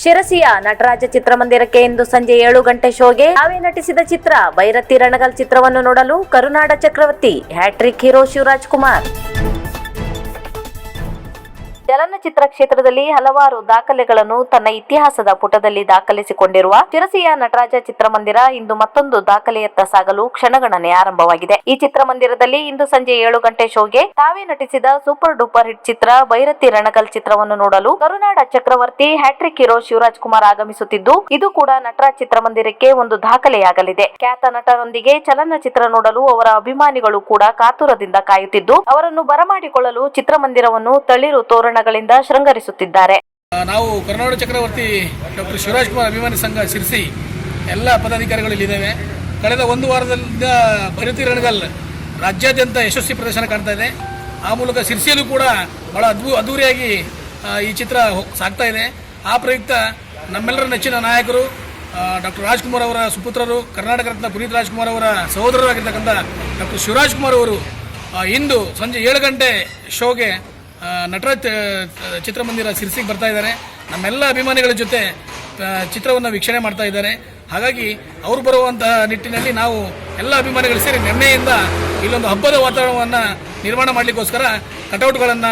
ಶಿರಸಿಯ ನಟರಾಜ ಚಿತ್ರಮಂದಿರಕ್ಕೆ ಇಂದು ಸಂಜೆ 7 ಗಂಟೆ ಶೋಗೆ ತಾವೇ ನಟಿಸಿದ ಚಿತ್ರ ಭೈರತಿ ರಣಗಲ್ ಚಿತ್ರವನ್ನು ನೋಡಲು ಕರುನಾಡ ಚಕ್ರವರ್ತಿ ಹ್ಯಾಟ್ರಿಕ್ ಹೀರೋ ಶಿವರಾಜ್ ಕುಮಾರ್. ಚಲನಚಿತ್ರ ಕ್ಷೇತ್ರದಲ್ಲಿ ಹಲವಾರು ದಾಖಲೆಗಳನ್ನು ತನ್ನ ಇತಿಹಾಸದ ಪುಟದಲ್ಲಿ ದಾಖಲಿಸಿಕೊಂಡಿರುವ ಶಿರಸಿಯ ನಟರಾಜ ಚಿತ್ರಮಂದಿರ ಇಂದು ಮತ್ತೊಂದು ದಾಖಲೆಯತ್ತ ಸಾಗಲು ಕ್ಷಣಗಣನೆ ಆರಂಭವಾಗಿದೆ. ಈ ಚಿತ್ರಮಂದಿರದಲ್ಲಿ ಇಂದು ಸಂಜೆ 7 ಗಂಟೆ ಶೋಗೆ ತಾವೇ ನಟಿಸಿದ ಸೂಪರ್ ಡೂಪರ್ ಹಿಟ್ ಚಿತ್ರ ಭೈರತಿ ರಣಗಲ್ ಚಿತ್ರವನ್ನು ನೋಡಲು ಕರುನಾಡ ಚಕ್ರವರ್ತಿ ಹ್ಯಾಟ್ರಿಕ್ ಹೀರೋ ಶಿವರಾಜ್ ಕುಮಾರ್ ಆಗಮಿಸುತ್ತಿದ್ದು, ಇದು ಕೂಡ ನಟರಾಜ್ ಚಿತ್ರಮಂದಿರಕ್ಕೆ ಒಂದು ದಾಖಲೆಯಾಗಲಿದೆ. ಖ್ಯಾತ ನಟರೊಂದಿಗೆ ಚಲನಚಿತ್ರ ನೋಡಲು ಅವರ ಅಭಿಮಾನಿಗಳು ಕೂಡ ಕಾತುರದಿಂದ ಕಾಯುತ್ತಿದ್ದು, ಅವರನ್ನು ಬರಮಾಡಿಕೊಳ್ಳಲು ಚಿತ್ರಮಂದಿರವನ್ನು ತಳಿರು ತೋರಣ ಗಳಿಂದ ಶೃಂಗರಿಸುತ್ತಿದ್ದಾರೆ. ನಾವು ಕರುನಾಡ ಚಕ್ರವರ್ತಿ ಡಾಕ್ಟರ್ ಶಿವರಾಜ್ ಕುಮಾರ್ ಅಭಿಮಾನಿ ಸಂಘ ಶಿರಸಿ ಎಲ್ಲ ಪದಾಧಿಕಾರಿಗಳು ಇಲ್ಲಿದ್ದೇವೆ. ಕಳೆದ ಒಂದು ವಾರದಿಂದ ಭೈರತಿ ರಣಗಲ್ ರಾಜ್ಯಾದ್ಯಂತ ಯಶಸ್ವಿ ಪ್ರದರ್ಶನ ಕಾಣ್ತಾ ಇದೆ. ಆ ಮೂಲಕ ಶಿರಸಿಯಲ್ಲೂ ಕೂಡ ಬಹಳ ಅದ್ದೂರಿಯಾಗಿ ಈ ಚಿತ್ರ ಸಾಗ್ತಾ ಇದೆ. ಆ ಪ್ರಯುಕ್ತ ನಮ್ಮೆಲ್ಲರ ನೆಚ್ಚಿನ ನಾಯಕರು ಡಾಕ್ಟರ್ ರಾಜ್ಕುಮಾರ್ ಅವರ ಸುಪುತ್ರರು, ಕರ್ನಾಟಕ ರತ್ನ ಪುನೀತ್ ರಾಜ್ಕುಮಾರ್ ಅವರ ಸಹೋದರರಾಗಿರ್ತಕ್ಕಂಥ ಡಾಕ್ಟರ್ ಶಿವರಾಜ್ ಕುಮಾರ್ ಅವರು ಇಂದು ಸಂಜೆ 7 ಗಂಟೆ ಶೋಗೆ ನಟರಾಜ್ ಚಿತ್ರಮಂದಿರ ಶಿರಸಿಗೆ ಬರ್ತಾ ಇದ್ದಾರೆ. ನಮ್ಮೆಲ್ಲ ಅಭಿಮಾನಿಗಳ ಜೊತೆ ಚಿತ್ರವನ್ನು ವೀಕ್ಷಣೆ ಮಾಡ್ತಾ ಇದ್ದಾರೆ. ಹಾಗಾಗಿ ಅವರು ಬರುವಂತಹ ನಿಟ್ಟಿನಲ್ಲಿ ನಾವು ಎಲ್ಲ ಅಭಿಮಾನಿಗಳು ಸೇರಿ ನಿನ್ನೆಯಿಂದ ಇಲ್ಲೊಂದು ಹಬ್ಬದ ವಾತಾವರಣವನ್ನು ನಿರ್ಮಾಣ ಮಾಡಲಿಕ್ಕೋಸ್ಕರ ಕಟೌಟ್ಗಳನ್ನು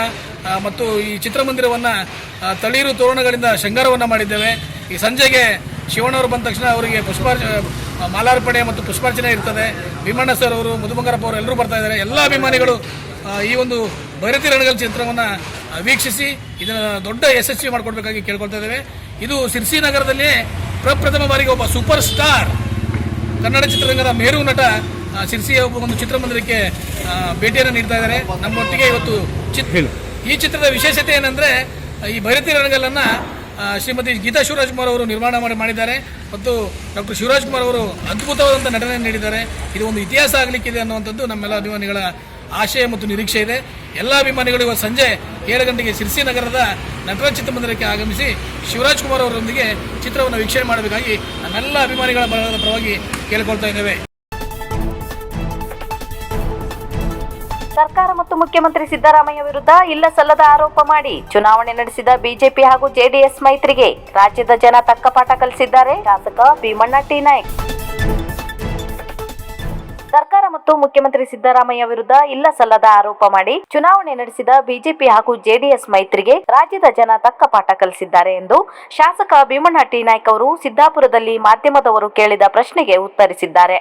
ಮತ್ತು ಈ ಚಿತ್ರಮಂದಿರವನ್ನು ತಳಿರು ತೋರಣಗಳಿಂದ ಶೃಂಗಾರವನ್ನು ಮಾಡಿದ್ದೇವೆ. ಈ ಸಂಜೆಗೆ ಶಿವಣ್ಣವರು ಬಂದ ತಕ್ಷಣ ಅವರಿಗೆ ಮಾಲಾರ್ಪಣೆ ಮತ್ತು ಪುಷ್ಪಾರ್ಚನೆ ಇರ್ತದೆ. ಭೀಮಣ್ಣ ಸರ್ ಅವರು, ಮಧುಬಂಗಾರಪ್ಪ ಅವರು ಎಲ್ಲರೂ ಬರ್ತಾ ಇದ್ದಾರೆ. ಎಲ್ಲ ಅಭಿಮಾನಿಗಳು ಈ ಒಂದು ಭೈರತಿ ರಣಗಲ್ ಚಿತ್ರವನ್ನು ವೀಕ್ಷಿಸಿ ಇದನ್ನು ದೊಡ್ಡ ಯಶಸ್ವಿ ಮಾಡಿಕೊಡ್ಬೇಕಾಗಿ ಕೇಳ್ಕೊಳ್ತಾ ಇದ್ದೇವೆ. ಇದು ಶಿರಸಿ ನಗರದಲ್ಲಿ ಪ್ರಪ್ರಥಮ ಬಾರಿಗೆ ಒಬ್ಬ ಸೂಪರ್ ಸ್ಟಾರ್ ಕನ್ನಡ ಚಿತ್ರರಂಗದ ಮೇರು ನಟ ಶಿರಸಿಯ ಒಂದು ಚಿತ್ರಮಂದಿರಕ್ಕೆ ಭೇಟಿಯನ್ನು ನೀಡ್ತಾ ಇದ್ದಾರೆ. ನಮ್ಮೊಟ್ಟಿಗೆ ಇವತ್ತು ಈ ಚಿತ್ರದ ವಿಶೇಷತೆ ಏನಂದರೆ, ಈ ಭೈರತಿ ರಣಗಲ್ಲನ್ನು ಶ್ರೀಮತಿ ಗೀತಾ ಶಿವರಾಜ್ ಕುಮಾರ್ ಅವರು ನಿರ್ಮಾಣ ಮಾಡಿದ್ದಾರೆ ಮತ್ತು ಡಾಕ್ಟರ್ ಶಿವರಾಜ್ ಕುಮಾರ್ ಅವರು ಅದ್ಭುತವಾದಂಥ ನಟನೆ ನೀಡಿದ್ದಾರೆ. ಇದು ಒಂದು ಇತಿಹಾಸ ಆಗಲಿಕ್ಕಿದೆ ಅನ್ನುವಂಥದ್ದು ನಮ್ಮೆಲ್ಲ ಅಭಿಮಾನಿಗಳ ಆಶಯ ಮತ್ತು ನಿರೀಕ್ಷೆ ಇದೆ. ಎಲ್ಲ ಅಭಿಮಾನಿಗಳು ಇವತ್ತು ಸಂಜೆ 7 ಗಂಟೆಗೆ ಶಿರಸಿ ನಗರದ ನಟರಾಜ್ ಚಿತ್ರಮಂದಿರಕ್ಕೆ ಆಗಮಿಸಿ ಶಿವರಾಜ್ ಕುಮಾರ್ ಅವರೊಂದಿಗೆ ಚಿತ್ರವನ್ನು ವೀಕ್ಷಣೆ ಮಾಡಬೇಕಾಗಿ ನಮ್ಮೆಲ್ಲ ಅಭಿಮಾನಿಗಳ ಬಳಗದ ಪರವಾಗಿ ಕೇಳಿಕೊಳ್ತಾ ಇದ್ದೇವೆ. ಸರ್ಕಾರ ಮತ್ತು ಮುಖ್ಯಮಂತ್ರಿ ಸಿದ್ದರಾಮಯ್ಯ ವಿರುದ್ಧ ಇಲ್ಲಸಲ್ಲದ ಆರೋಪ ಮಾಡಿ ಚುನಾವಣೆ ನಡೆಸಿದ ಬಿಜೆಪಿ ಹಾಗೂ ಜೆಡಿಎಸ್ ಮೈತ್ರಿಗೆ ರಾಜ್ಯದ ಜನ ತಕ್ಕ ಪಾಠ ಕಲಿಸಿದ್ದಾರೆ. ಶಾಸಕ ಭೀಮಣ್ಣ ಟಿ ನಾಯ್ಕ್. ಸರ್ಕಾರ ಮತ್ತು ಮುಖ್ಯಮಂತ್ರಿ ಸಿದ್ದರಾಮಯ್ಯ ವಿರುದ್ಧ ಇಲ್ಲಸಲ್ಲದ ಆರೋಪ ಮಾಡಿ ಚುನಾವಣೆ ನಡೆಸಿದ ಬಿಜೆಪಿ ಹಾಗೂ ಜೆಡಿಎಸ್ ಮೈತ್ರಿಗೆ ರಾಜ್ಯದ ಜನ ತಕ್ಕ ಪಾಠ ಕಲಿಸಿದ್ದಾರೆ ಎಂದು ಶಾಸಕ ಭೀಮಣ್ಣ ಟಿ ನಾಯ್ಕ್ ಅವರು ಸಿದ್ದಾಪುರದಲ್ಲಿ ಮಾಧ್ಯಮದವರು ಕೇಳಿದ ಪ್ರಶ್ನೆಗೆ ಉತ್ತರಿಸಿದ್ದಾರೆ.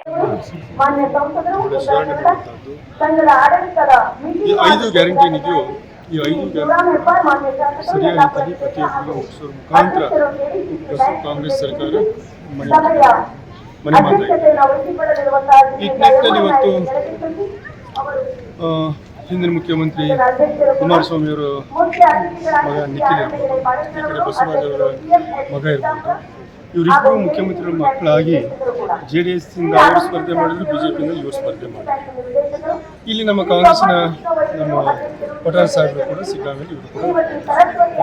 ಕಾಂಗ್ರೆಸ್ ಸರ್ಕಾರ ಈ ನಿಟ್ಟಿನಲ್ಲಿ ಇವತ್ತು ಹಿಂದಿನ ಮುಖ್ಯಮಂತ್ರಿ ಕುಮಾರಸ್ವಾಮಿ ಅವರ ಮಗ ನಿಖಿಲ್ ಇರ್ಬೋದು, ಈ ಕಡೆ ಬಸವರಾಜ್ ಅವರ ಮಗ ಇರ್ಬೋದು, ಇವರಿಬ್ಬರು ಮುಖ್ಯಮಂತ್ರಿಗಳ ಮಕ್ಕಳಾಗಿ JDS ಇಂದ ಅವರು ಸ್ಪರ್ಧೆ ಮಾಡಿದ್ರು, BJPಯಿಂದ ಇವರು ಸ್ಪರ್ಧೆ ಮಾಡಿದ್ರು. ಇಲ್ಲಿ ನಮ್ಮ ಕಾಂಗ್ರೆಸ್ನ ನಮ್ಮ ಪಟಾರ್ ಸಾಹೇಬರು ಕೂಡ ಸಿಕ್ಕಾಮೇಲೆ ಇವರು ಕೂಡ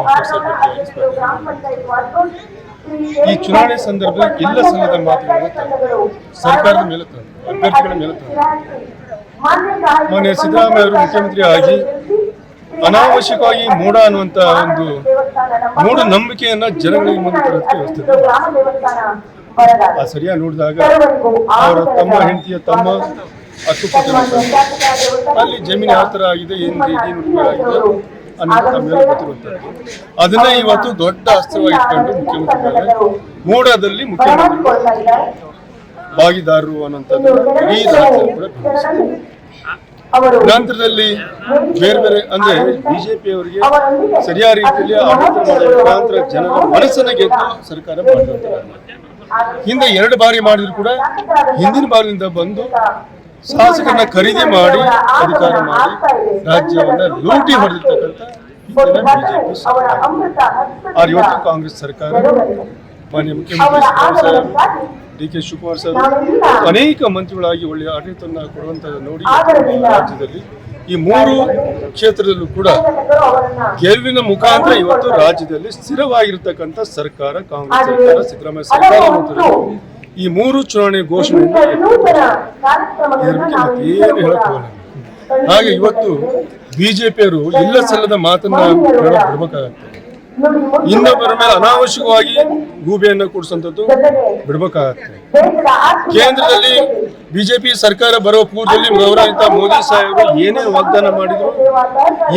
ಅಭ್ಯರ್ಥಿಯಾಗಿ ಸ್ಪರ್ಧೆ ಮಾಡಿದ್ರು. ಈ ಚುನಾವಣೆ ಸಂದರ್ಭದಲ್ಲಿ ಇಲ್ಲ ಸಲ್ಲದ ಮಾತುಗಳನ್ನು ಸರ್ಕಾರದ ಮೇಲೆ ತಂದು, ಅಭ್ಯರ್ಥಿಗಳ ಮೇಲೆ ತಂದು, ಮಾನ್ಯ ಸಿದ್ದರಾಮಯ್ಯ ಅವರು ಮುಖ್ಯಮಂತ್ರಿ ಆಗಿ ಅನಾವಶ್ಯಕವಾಗಿ ಮೂಢ ಅನ್ನುವಂತ ಒಂದು ಮೂಢ ನಂಬಿಕೆಯನ್ನ ಜನಗಳಿಗೆ ಮುಂದೆ ತರೋದಕ್ಕೆ ವ್ಯವಸ್ಥೆ. ಆ ಸರಿಯಾಗಿ ನೋಡಿದಾಗ ಅವರ ತಮ್ಮ ಹೆಂಡತಿಯ ತಮ್ಮ ಅಲ್ಲಿ ಜಮೀನು ಯಾವ ಥರ ಆಗಿದೆ, ಏನು ಆಗಿದೆ ಅನ್ನೋದು ತಮ್ಮೆಲ್ಲ ಗೊತ್ತಿರುವಂಥದ್ದು. ಅದನ್ನ ಇವತ್ತು ದೊಡ್ಡ ಅಸ್ತ್ರವಾಗಿ ಇಟ್ಕೊಂಡು ಮುಖ್ಯಮಂತ್ರಿಗಳ ಮೂಢದಲ್ಲಿ ಮುಖ್ಯಮಂತ್ರಿಗಳು ಭಾಗಿದಾರರು ಅನ್ನುವಂಥದ್ದು ಇಡೀ ರಾಜ್ಯದಲ್ಲಿ ಕೂಡ ಬಿಂಬಿಸಿದೆ. ನಂತರದಲ್ಲಿ ಬೇರೆ ಬೇರೆ ಅಂದ್ರೆ ಬಿಜೆಪಿ ಅವರಿಗೆ ಸರಿಯಾದ ರೀತಿಯಲ್ಲಿ ಆಡಳಿತ ಮಾಡುವ ಮುಖಾಂತರ ಜನರ ಮನಸ್ಸನ್ನ ಗೆದ್ದು ಸರ್ಕಾರ ಮಾಡಿದಂತ ಹಿಂದೆ 2 ಬಾರಿ ಮಾಡಿದ್ರು ಕೂಡ ಹಿಂದಿನ ಬಾರಿಯಿಂದ ಬಂದು ಶಾಸಕರನ್ನ ಖರೀದಿ ಮಾಡಿ ಅಧಿಕಾರ ಮಾಡಿ ರಾಜ್ಯವನ್ನ ಲೂಟಿ ಹೊಡೆದಿರ್ತಕ್ಕಂಥ ಬಿಜೆಪಿ ಸರ್ಕಾರ. ಇವತ್ತು ಕಾಂಗ್ರೆಸ್ ಸರ್ಕಾರ ಮಾನ್ಯ ಮುಖ್ಯಮಂತ್ರಿ DK ಶಿವಕುಮಾರ್ ಸರ್ ಅನೇಕ ಮಂತ್ರಿಗಳಾಗಿ ಒಳ್ಳೆಯ ಆಡಳಿತವನ್ನು ಕೊಡುವಂತ ನೋಡಿ ರಾಜ್ಯದಲ್ಲಿ ಈ 3 ಕ್ಷೇತ್ರದಲ್ಲೂ ಕೂಡ ಗೆಲುವಿನ ಮುಖಾಂತರ ಇವತ್ತು ರಾಜ್ಯದಲ್ಲಿ ಸ್ಥಿರವಾಗಿರ್ತಕ್ಕಂಥ ಸರ್ಕಾರ ಕಾಂಗ್ರೆಸ್ ಸರ್ಕಾರ, ಸಿದ್ದರಾಮಯ್ಯ ಸರ್ಕಾರ. ಈ 3 ಚುನಾವಣೆ ಘೋಷಣೆಯಿಂದ ಇದ್ರ ಬಗ್ಗೆ ಮತ್ತೇನು ಹೇಳಕ್ ಹೋಗಲ್ಲ. ಹಾಗೆ ಇವತ್ತು ಬಿಜೆಪಿಯವರು ಇಲ್ಲ ಸಲ್ಲದ ಮಾತನ್ನ ಬಿಡಬೇಕಾಗತ್ತೆ. ಇನ್ನೊಬ್ಬರ ಮೇಲೆ ಅನಾವಶ್ಯಕವಾಗಿ ಗೂಬೆಯನ್ನು ಕೂಡಿಸುವಂಥದ್ದು ಬಿಡ್ಬೇಕಾಗತ್ತೆ. ಕೇಂದ್ರದಲ್ಲಿ ಬಿಜೆಪಿ ಸರ್ಕಾರ ಬರೋ ಪೂರ್ವದಲ್ಲಿ ಗೌರವಿತ ಮೋದಿ ಸಾಹೇಬರು ಏನೇನು ವಾಗ್ದಾನ ಮಾಡಿದ್ರು,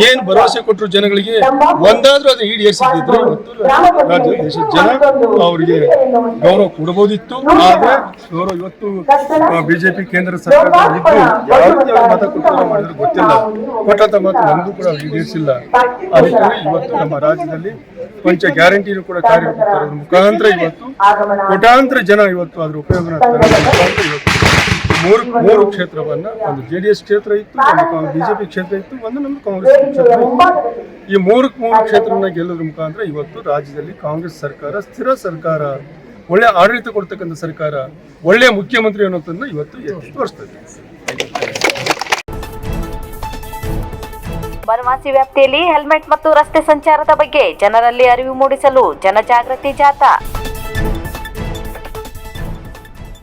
ಏನ್ ಭರವಸೆ ಕೊಟ್ಟರು ಜನಗಳಿಗೆ, ಒಂದಾದ್ರೂ ಅದು ಈಡೇರಿಸಿದ್ರೆ ರಾಜ್ಯ ದೇಶದ ಜನ ಅವರಿಗೆ ಗೌರವ ಕೊಡಬಹುದಿತ್ತು. ಆದ್ರೆ ಗೌರವ ಇವತ್ತು ಬಿಜೆಪಿ ಕೇಂದ್ರ ಸರ್ಕಾರ ಇದ್ದು ಯಾವ ಮತ ಕೊಟ್ಟು ಮಾಡಿದ್ರು ಗೊತ್ತಿಲ್ಲ. ಕೊಟ್ಟಂತ ಮಾತು ನಮಗೂ ಕೂಡ ಈಡೇರಿಸಿಲ್ಲ. ಅದಕ್ಕೆ ಇವತ್ತು ನಮ್ಮ ರಾಜ್ಯದಲ್ಲಿ ಪಂಚ ಗ್ಯಾರಂಟಿನೂ ಕೂಡ ಕಾರ್ಯಕರ್ತರ ಮುಖಾಂತರ ಇವತ್ತು ಕೋಟ್ಯಾಂತರ ಜನ ಇವತ್ತು ಅದ್ರ ಉಪಯೋಗ ಮೂರು ಕ್ಷೇತ್ರವನ್ನ, ಒಂದು JDS ಕ್ಷೇತ್ರ ಇತ್ತು, ಒಂದು ಬಿಜೆಪಿ ಕ್ಷೇತ್ರ ಇತ್ತು, ಒಂದು ನಮ್ಮ ಕಾಂಗ್ರೆಸ್ ಕ್ಷೇತ್ರ ಇತ್ತು. ಈ ಮೂರು ಕ್ಷೇತ್ರವನ್ನ ಗೆಲ್ಲೋದ್ರ ಮುಖಾಂತರ ಇವತ್ತು ರಾಜ್ಯದಲ್ಲಿ ಕಾಂಗ್ರೆಸ್ ಸರ್ಕಾರ ಸ್ಥಿರ ಸರ್ಕಾರ, ಒಳ್ಳೆ ಆಡಳಿತ ಕೊಡ್ತಕ್ಕಂಥ ಸರ್ಕಾರ, ಒಳ್ಳೆ ಮುಖ್ಯಮಂತ್ರಿ ಅನ್ನೋದನ್ನ ಇವತ್ತು ಎತ್ತಿ ತೋರಿಸ್ತದೆ. ಬನವಾಸಿ ವ್ಯಾಪ್ತಿಯಲ್ಲಿ ಹೆಲ್ಮೆಟ್ ಮತ್ತು ರಸ್ತೆ ಸಂಚಾರದ ಬಗ್ಗೆ ಜನರಲ್ಲಿ ಅರಿವು ಮೂಡಿಸಲು ಜನಜಾಗೃತಿ ಜಾಥಾ.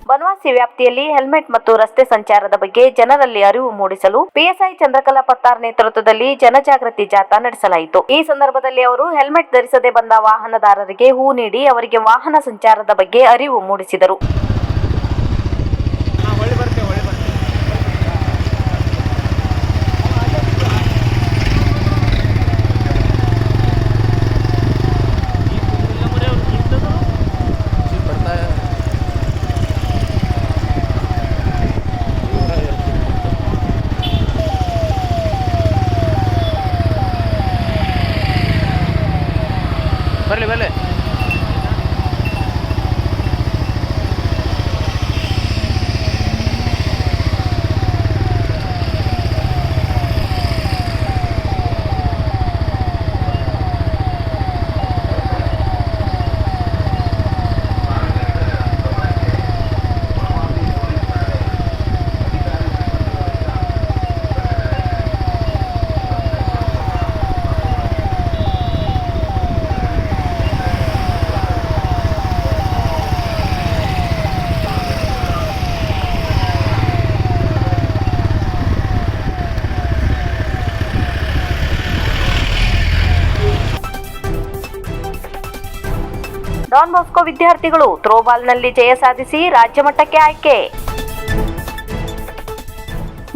ಬನವಾಸಿ ವ್ಯಾಪ್ತಿಯಲ್ಲಿ ಹೆಲ್ಮೆಟ್ ಮತ್ತು ರಸ್ತೆ ಸಂಚಾರದ ಬಗ್ಗೆ ಜನರಲ್ಲಿ ಅರಿವು ಮೂಡಿಸಲು PSI ಚಂದ್ರಕಲಾ ಪತ್ತಾರ್ ನೇತೃತ್ವದಲ್ಲಿ ಜನಜಾಗೃತಿ ಜಾಥಾ ನಡೆಸಲಾಯಿತು. ಈ ಸಂದರ್ಭದಲ್ಲಿ ಅವರು ಹೆಲ್ಮೆಟ್ ಧರಿಸದೆ ಬಂದ ವಾಹನದಾರರಿಗೆ ಹೂ ನೀಡಿ ಅವರಿಗೆ ವಾಹನ ಸಂಚಾರದ ಬಗ್ಗೆ ಅರಿವು ಮೂಡಿಸಿದರು. ಬರ್ಲಿ ಡಾನ್ ಬಾಸ್ಕೋ ವಿದ್ಯಾರ್ಥಿಗಳು ಥ್ರೋಬಾಲ್ನಲ್ಲಿ ಜಯ ಸಾಧಿಸಿ ರಾಜ್ಯ ಮಟ್ಟಕ್ಕೆ ಆಯ್ಕೆ.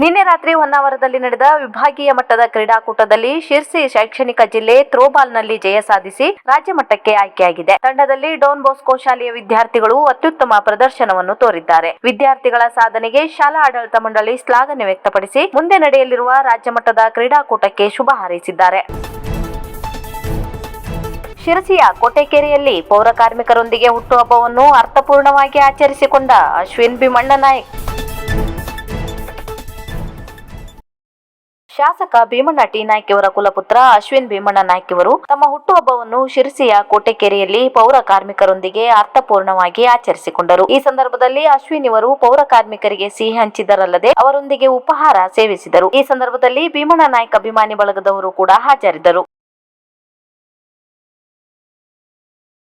ನಿನ್ನೆ ರಾತ್ರಿ ಹೊನ್ನಾವರದಲ್ಲಿ ನಡೆದ ವಿಭಾಗೀಯ ಮಟ್ಟದ ಕ್ರೀಡಾಕೂಟದಲ್ಲಿ ಶಿರ್ಸಿ ಶೈಕ್ಷಣಿಕ ಜಿಲ್ಲೆ ಥ್ರೋಬಾಲ್ನಲ್ಲಿ ಜಯ ಸಾಧಿಸಿ ರಾಜ್ಯ ಮಟ್ಟಕ್ಕೆ ಆಯ್ಕೆಯಾಗಿದೆ. ತಂಡದಲ್ಲಿ ಡಾನ್ ಬಾಸ್ಕೋ ಶಾಲೆಯ ವಿದ್ಯಾರ್ಥಿಗಳು ಅತ್ಯುತ್ತಮ ಪ್ರದರ್ಶನವನ್ನು ತೋರಿದ್ದಾರೆ. ವಿದ್ಯಾರ್ಥಿಗಳ ಸಾಧನೆಗೆ ಶಾಲಾ ಆಡಳಿತ ಮಂಡಳಿ ಶ್ಲಾಘನೆ ವ್ಯಕ್ತಪಡಿಸಿ ಮುಂದೆ ನಡೆಯಲಿರುವ ರಾಜ್ಯ ಮಟ್ಟದ ಕ್ರೀಡಾಕೂಟಕ್ಕೆ ಶುಭ ಹಾರೈಸಿದ್ದಾರೆ. ಶಿರಸಿಯ ಕೋಟೆಕೆರೆಯಲ್ಲಿ ಪೌರ ಕಾರ್ಮಿಕರೊಂದಿಗೆ ಹುಟ್ಟುಹಬ್ಬವನ್ನು ಅರ್ಥಪೂರ್ಣವಾಗಿ ಆಚರಿಸಿಕೊಂಡ ಅಶ್ವಿನ್ ಭೀಮಣ್ಣ ನಾಯ್ಕ್. ಶಾಸಕ ಭೀಮಣ್ಣ ಟಿ ನಾಯ್ಕ್ ಅವರ ಕುಲಪುತ್ರ ಅಶ್ವಿನ್ ಭೀಮಣ್ಣ ನಾಯ್ಕ್ ಅವರು ತಮ್ಮ ಹುಟ್ಟುಹಬ್ಬವನ್ನು ಶಿರಸಿಯ ಕೋಟೆಕೆರೆಯಲ್ಲಿ ಪೌರ ಕಾರ್ಮಿಕರೊಂದಿಗೆ ಅರ್ಥಪೂರ್ಣವಾಗಿ ಆಚರಿಸಿಕೊಂಡರು. ಈ ಸಂದರ್ಭದಲ್ಲಿ ಅಶ್ವಿನ್ ಇವರು ಪೌರ ಕಾರ್ಮಿಕರಿಗೆ ಸಿಹಿ ಹಂಚಿದರಲ್ಲದೆ ಅವರೊಂದಿಗೆ ಉಪಹಾರ ಸೇವಿಸಿದರು. ಈ ಸಂದರ್ಭದಲ್ಲಿ ಭೀಮಣ್ಣ ನಾಯ್ಕ್ ಅಭಿಮಾನಿ ಬಳಗದವರು ಕೂಡ ಹಾಜರಿದ್ದರು.